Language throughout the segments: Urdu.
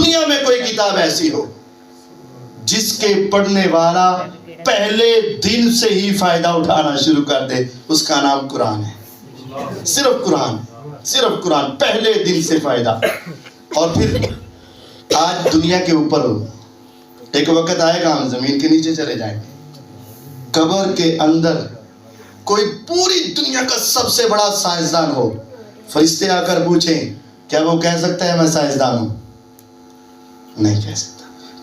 دنیا میں کوئی کتاب ایسی ہو جس کے پڑھنے والا پہلے دن سے ہی فائدہ اٹھانا شروع کر دے، اس کا نام قرآن ہے۔ صرف قرآن، صرف قرآن، پہلے دن سے فائدہ۔ اور پھر آج دنیا کے اوپر ہو، ایک وقت آئے گا ہم زمین کے نیچے چلے جائیں گے، قبر کے اندر کوئی پوری دنیا کا سب سے بڑا سائنسدان ہو، فرشتے آ کر پوچھیں کیا وہ کہہ سکتا ہے میں سائنسدان ہوں؟ نہیں کہہ سکتا۔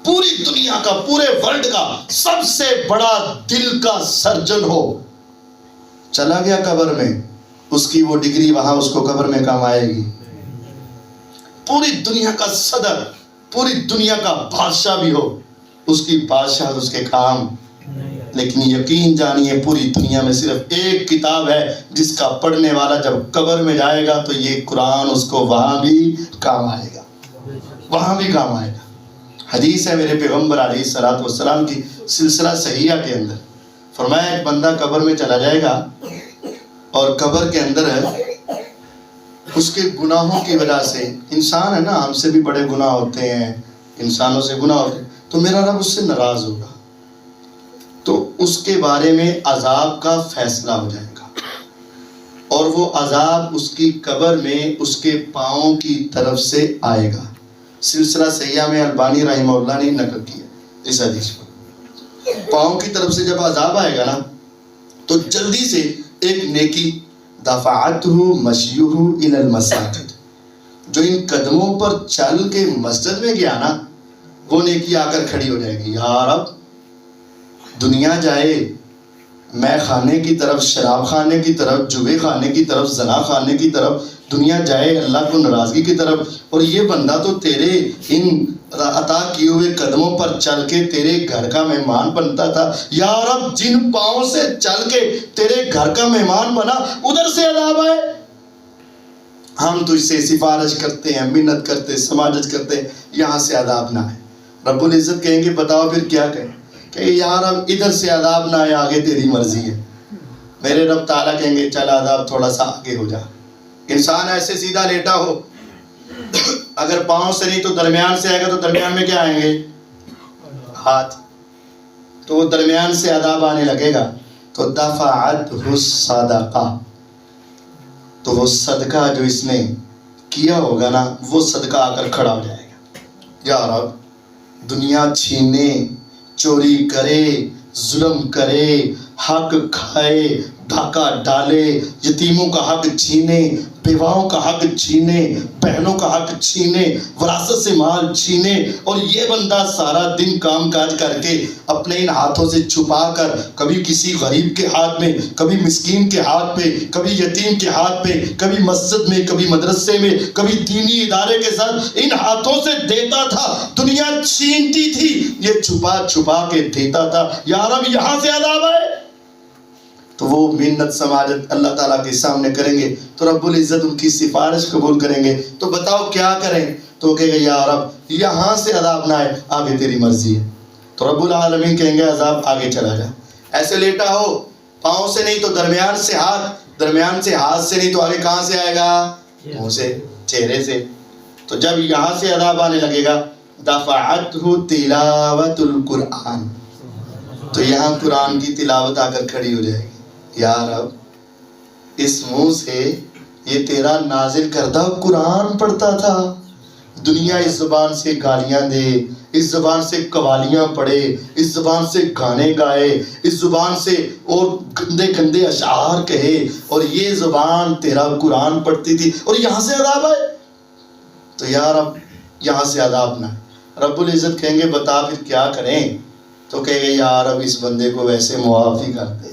پوری دنیا کا، پورے ورلڈ کا سب سے بڑا دل کا سرجن ہو، چلا گیا قبر میں، اس کی وہ ڈگری وہاں اس کو قبر میں کام آئے گی۔ پوری دنیا کا صدر، پوری دنیا کا بادشاہ بھی ہو، اس کی بادشاہ اس کے کام۔ لیکن یقین جانیے پوری دنیا میں صرف ایک کتاب ہے جس کا پڑھنے والا جب قبر میں جائے گا تو یہ قرآن اس کو وہاں بھی کام آئے گا، وہاں بھی کام آئے گا۔ حدیث ہے میرے پیغمبر علیہ الصلوۃ والسلام کی سلسلہ صحیحہ کے اندر، فرمایا ایک بندہ قبر میں چلا جائے گا اور قبر کے اندر اس کے گناہوں کی وجہ سے، انسان ہے نا، ہم سے بھی بڑے گناہ ہوتے ہیں، انسانوں سے گناہ ہوتے ہیں، تو میرا رب اس سے ناراض ہوگا، تو اس کے بارے میں عذاب کا فیصلہ ہو جائے گا، اور وہ عذاب اس کی قبر میں اس کے پاؤں کی طرف سے آئے گا۔ سلسلہ صحیحہ میں البانی رحمہ اللہ نے نقل کیا اس حدیث کو۔ پاؤں کی طرف سے جب عذاب آئے گا نا تو جلدی سے ایک نیکی، دفعتہ مشیہ الی المساجد، جو ان قدموں پر چل کے مسجد میں گیا نا، وہ نیکی آ کر کھڑی ہو جائے گی۔ یا رب، دنیا جائے میں خانے کی طرف، شراب خانے کی طرف، جوے خانے کی طرف، زنا خانے کی طرف، دنیا جائے اللہ کو ناراضگی کی طرف، اور یہ بندہ تو تیرے ان عطا کیے ہوئے قدموں پر چل کے تیرے گھر کا مہمان بنتا تھا۔ یا رب، جن پاؤں سے چل کے تیرے گھر کا مہمان بنا، ادھر سے عذاب آئے، ہم تجھ سے سفارش کرتے ہیں، منت کرتے، سماجت کرتے، یہاں سے عذاب نہ آئے۔ رب العزت کہیں گے بتاؤ پھر کیا کہیں، کہ یار اب ادھر سے عذاب نہ آئے، آگے تیری مرضی ہے۔ میرے رب تعالیٰ کہیں گے چل عذاب تھوڑا سا آگے ہو جا۔ انسان ایسے سیدھا لیٹا ہو، اگر پاؤں سے نہیں تو درمیان سے آئے گا، تو درمیان میں کیا آئیں گے؟ ہاتھ، تو وہ درمیان سے عذاب آنے لگے گا، تو دفعتہ الصدقہ، تو وہ صدقہ جو اس نے کیا ہوگا نا، وہ صدقہ آ کر کھڑا ہو جائے گا۔ یا رب، دنیا چھینے، چوری کرے، ظلم کرے، حق کھائے، ڈھاکہ ڈالے، یتیموں کا حق چھینے، بیواؤں کا حق چھینے، بہنوں کا حق چھینے، وراثت سے مال چھینے، اور یہ بندہ سارا دن کام کاج کر کے اپنے ان ہاتھوں سے چھپا کر، کبھی کسی غریب کے ہاتھ میں، کبھی مسکین کے ہاتھ پہ، کبھی یتیم کے ہاتھ پہ، کبھی مسجد میں، کبھی مدرسے میں، کبھی دینی ادارے کے ساتھ ان ہاتھوں سے دیتا تھا، دنیا چھینتی تھی، یہ چھپا چھپا کے دیتا تھا۔ یا رب، یہاں سے عذاب آئے، تو وہ منت سماجت اللہ تعالیٰ کے سامنے کریں گے، تو رب العزت ان کی سفارش قبول کریں گے۔ تو بتاؤ کیا کریں؟ تو کہے گا یا رب، یہاں سے عذاب نہ آئے، آگے تیری مرضی ہے۔ تو رب العالمین کہیں گے عذاب آگے چلا جا۔ ایسے لیٹا ہو، پاؤں سے نہیں تو درمیان سے ہاتھ، درمیان سے ہاتھ سے نہیں تو آگے کہاں سے آئے گا؟ منہ سے، چہرے سے۔ تو جب یہاں سے عذاب آنے لگے گا، دفعتہ تلاوت القرآن، تو یہاں قرآن کی تلاوت آ کر کھڑی ہو جائے گی۔ یا رب، اس منہ سے یہ تیرا نازل کردہ قرآن پڑھتا تھا، دنیا اس زبان سے گالیاں دے، اس زبان سے قوالیاں پڑھے، اس زبان سے گانے گائے، اس زبان سے اور گندے گندے اشعار کہے، اور یہ زبان تیرا قرآن پڑھتی تھی، اور یہاں سے عذاب آئے، تو یا رب، یہاں سے عذاب نہ آئے۔ رب العزت کہیں گے بتا پھر کیا کریں؟ تو کہیں گے یا رب، اس بندے کو ویسے معافی کر دے۔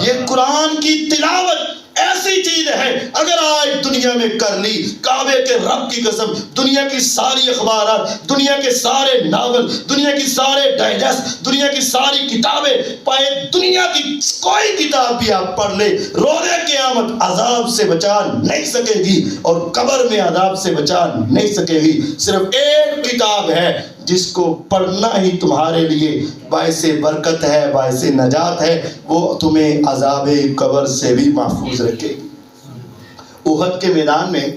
یہ قرآن کی تلاوت ایسی چیز ہے، اگر آج دنیا میں کر لی، کعبے کے رب کی قسم، دنیا کی ساری اخبارات، دنیا کے سارے ناول، دنیا کی سارے ڈائجسٹ، دنیا کی ساری کتابیں پائے، دنیا کی کوئی کتاب بھی آپ پڑھ لے، روز قیامت عذاب سے بچا نہیں سکے گی، اور قبر میں عذاب سے بچا نہیں سکے گی۔ صرف ایک کتاب ہے جس کو پڑھنا ہی تمہارے لیے باعث برکت ہے، باعث نجات ہے، وہ تمہیں عذاب قبر سے بھی محفوظ رکھے گی۔ احد کے میدان میں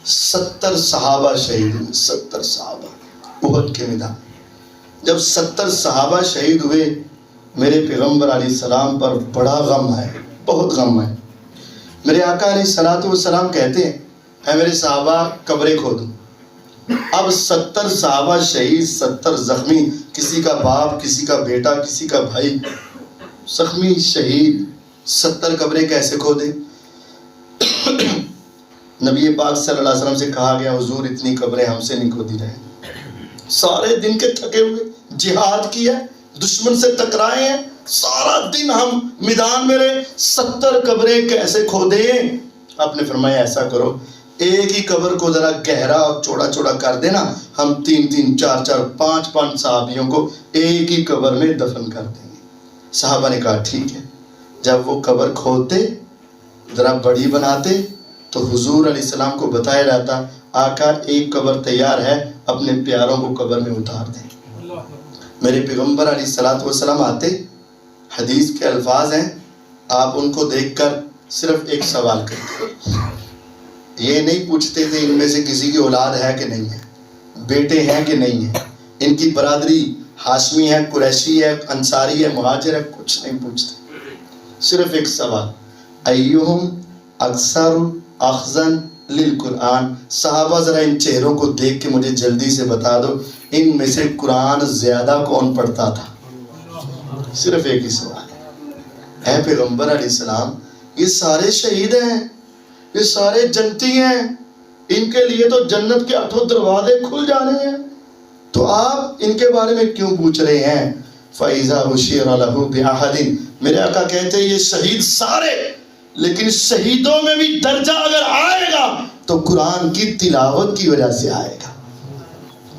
70 صحابہ شہید ہوئے، 70 صحابہ احد کے میدان۔ جب 70 صحابہ شہید ہوئے، میرے پیغمبر علیہ السلام پر بڑا غم ہے، بہت غم ہے۔ میرے آقا علیہ الصلوۃ والسلام کہتے ہیں اے میرے صحابہ قبریں کھودو۔ اب 70 صحابہ شہید، 70 زخمی، کسی کا باپ، کسی کا بیٹا، کسی کا بھائی زخمی شہید، 70 قبریں کیسے کھودے؟ نبی پاک صلی اللہ علیہ وسلم سے کہا گیا حضور اتنی قبریں ہم سے نہیں کھودی رہے، سارے دن کے تھکے ہوئے، جہاد کیا، دشمن سے ٹکرائے ہیں، سارا دن ہم میدان میں رہے، 70 قبریں کیسے کھودیں؟ آپ نے فرمایا ایسا کرو، ایک ہی قبر کو ذرا گہرا اور چوڑا چوڑا کر دینا، ہم 3 4 5 صحابیوں کو ایک ہی قبر میں دفن کر دیں گے۔ صحابہ نے کہا ٹھیک ہے۔ جب وہ قبر کھودتے، ذرا بڑی بناتے، تو حضور علیہ السلام کو بتایا جاتا آقا ایک قبر تیار ہے، اپنے پیاروں کو قبر میں اتار دیں۔ میرے پیغمبر علیہ الصلوۃ والسلام آتے، حدیث کے الفاظ ہیں، آپ ان کو دیکھ کر صرف ایک سوال کرتے، یہ نہیں پوچھتے تھے ان میں سے کسی کی اولاد ہے کہ نہیں ہے، بیٹے ہیں کہ نہیں ہے، ان کی برادری ہاشمی ہے، قریشی ہے، انصاری ہے، مہاجر ہے، کچھ نہیں پوچھتے، صرف ایک سوال، ایہم اکثر اخذن للقرآن، صحابہ ذرا ان چہروں کو دیکھ کے مجھے جلدی سے بتا دو ان میں سے قرآن زیادہ کون پڑھتا تھا؟ صرف ایک ہی سوال۔ اے پیغمبر علیہ السلام یہ سارے شہید ہیں، یہ سارے جنتی ہیں، ان کے لیے تو جنت کے 8 دروازے کھل جانے ہیں، تو آپ ان کے بارے میں کیوں پوچھ رہے ہیں؟ فَإِذَا أُشِيرَ لَهُ بِأَحَدٍ، میرے آقا کہتے ہیں یہ شہید سارے، لیکن شہیدوں میں بھی درجہ اگر آئے گا تو قرآن کی تلاوت کی وجہ سے آئے گا۔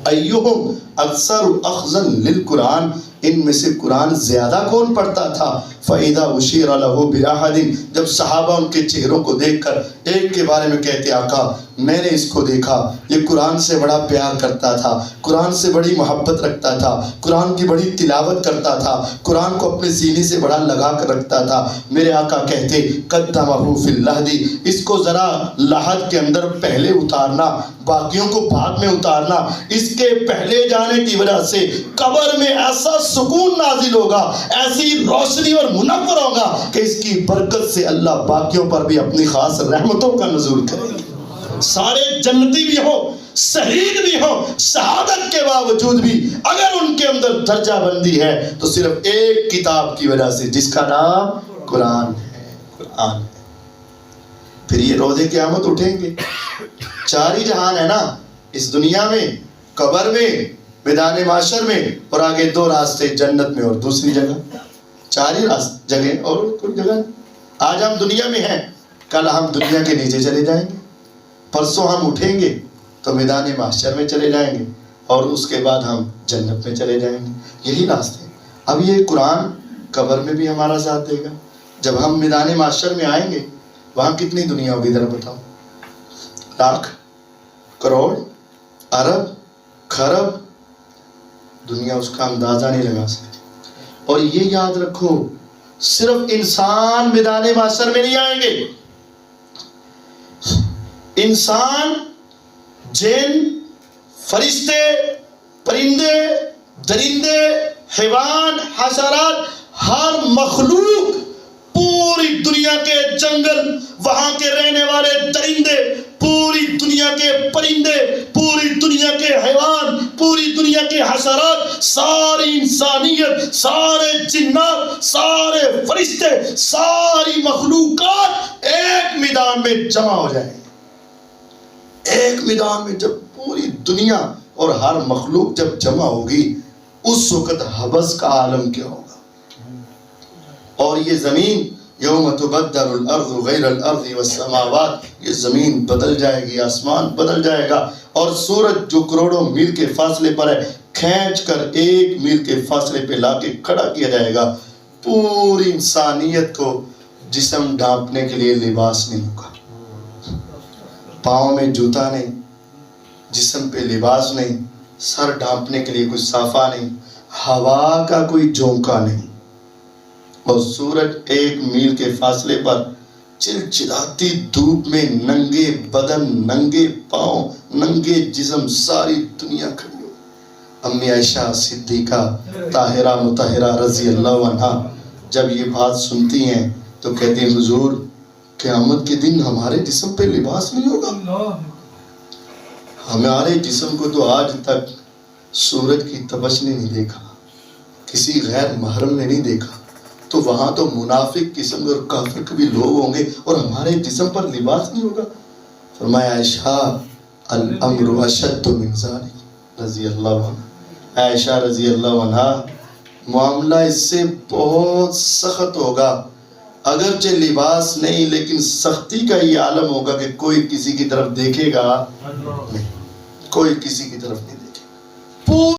ایہم اکثر اخذن للقرآن، ان میں سے قرآن زیادہ کون پڑھتا تھا؟ فَإِذَا أُشِيرَ لَهُ بِأَحَدٍ، جب صحابہ ان کے چہروں کو دیکھ کر ایک کے بارے میں کہتے آقا میں نے اس کو دیکھا، یہ قرآن سے بڑا پیار کرتا تھا، قرآن سے بڑی محبت رکھتا تھا، قرآن کی بڑی تلاوت کرتا تھا، قرآن کو اپنے سینے سے بڑا لگا کر رکھتا تھا، میرے آقا کہتے قدمہ فی اللحد، اس کو ذرا لحد کے اندر پہلے اتارنا، باقیوں کو بعد میں اتارنا، اس کے پہلے جانے کی وجہ سے قبر میں ایسا سکون نازل ہوگا، ایسی روشنی اور منور ہوگا کہ اس کی برکت سے اللہ باقیوں پر بھی اپنی خاص رحمتوں کا نزول کرے گا۔ سارے جنتی بھی ہو، شہید بھی ہو، شہادت کے باوجود بھی اگر ان کے اندر درجہ بندی ہے تو صرف ایک کتاب کی وجہ سے، جس کا نام قرآن ہے، قرآن ہے۔ پھر یہ روزے قیامت اٹھیں گے، 4 ہی جہان ہے نا اس دنیا میں، قبر میں، میدان معاشر میں، اور آگے 2 راستے، جنت میں اور دوسری جگہ، 4 ہی جگہ اور کوئی جگہ نہیں۔ آج ہم دنیا میں ہیں، کل ہم دنیا کے نیچے چلے جائیں گے، پرسوں ہم اٹھیں گے تو میدان معاشر میں چلے جائیں گے، اور اس کے بعد ہم جنت میں چلے جائیں گے، یہی راستے۔ اب یہ قرآن قبر میں بھی ہمارا ساتھ دے گا، جب ہم میدان معاشر میں آئیں گے وہاں کتنی دنیا ہوگی ذرا بتاؤ، لاکھ، کروڑ، ارب، خرب، دنیا اس کا اندازہ نہیں لگا سکتی۔ اور یہ یاد رکھو صرف انسان میدان معاشر میں نہیں آئیں گے، انسان، جن، فرشتے، پرندے، درندے، حیوان، حشرات، ہر مخلوق، پوری دنیا کے جنگل، وہاں کے رہنے والے درندے، پوری دنیا کے پرندے، پوری دنیا کے حیوان، پوری دنیا کے حشرات، ساری انسانیت، سارے جنات، سارے فرشتے، ساری مخلوقات ایک میدان میں جمع ہو جائیں گے۔ ایک میدان میں جب پوری دنیا اور ہر مخلوق جب جمع ہوگی، اس وقت حبس کا عالم کیا ہوگا۔ اور یہ زمین یوم تبدل الارض غیر الارض والسماوات، یہ زمین بدل جائے گی، آسمان بدل جائے گا، اور سورج جو کروڑوں میل کے فاصلے پر ہے کھینچ کر 1 میل کے فاصلے پہ لا کے کھڑا کیا جائے گا۔ پوری انسانیت کو جسم ڈھانپنے کے لیے لباس نہیں ہوگا، پاؤں میں جوتا نہیں، جسم پہ لباس نہیں، سر ڈھانپنے کے لیے کوئی صافہ نہیں، ہوا کا کوئی جھونکا نہیں، اور سورج 1 میل کے فاصلے پر چلچلاتی دھوپ میں ننگے بدن، ننگے پاؤں، ننگے جسم، ساری دنیا کھڑی ہو. امی عائشہ صدیقہ طاہرہ مطہرہ رضی اللہ عنہا جب یہ بات سنتی ہیں تو کہتی ہیں حضور قیامت کے دن ہمارے جسم پہ لباس نہیں ہوگا. ہمارے جسم کو تو آج تک سورج کی تپش نے نہیں دیکھا، کسی غیر محرم نے نہیں دیکھا، تو وہاں تو منافق قسم اور کافر کے بھی لوگ ہوں گے اور ہمارے جسم پر لباس نہیں ہوگا. فرمایا عائشہ الامر اشد من ذلک رضی اللہ عنہ، عائشہ رضی اللہ عنہ معاملہ اس سے بہت سخت ہوگا. اگرچہ لباس نہیں لیکن سختی کا یہ عالم ہوگا کہ کوئی کسی کی طرف دیکھے گا نہیں، کوئی کسی کی طرف نہیں دیکھے گا.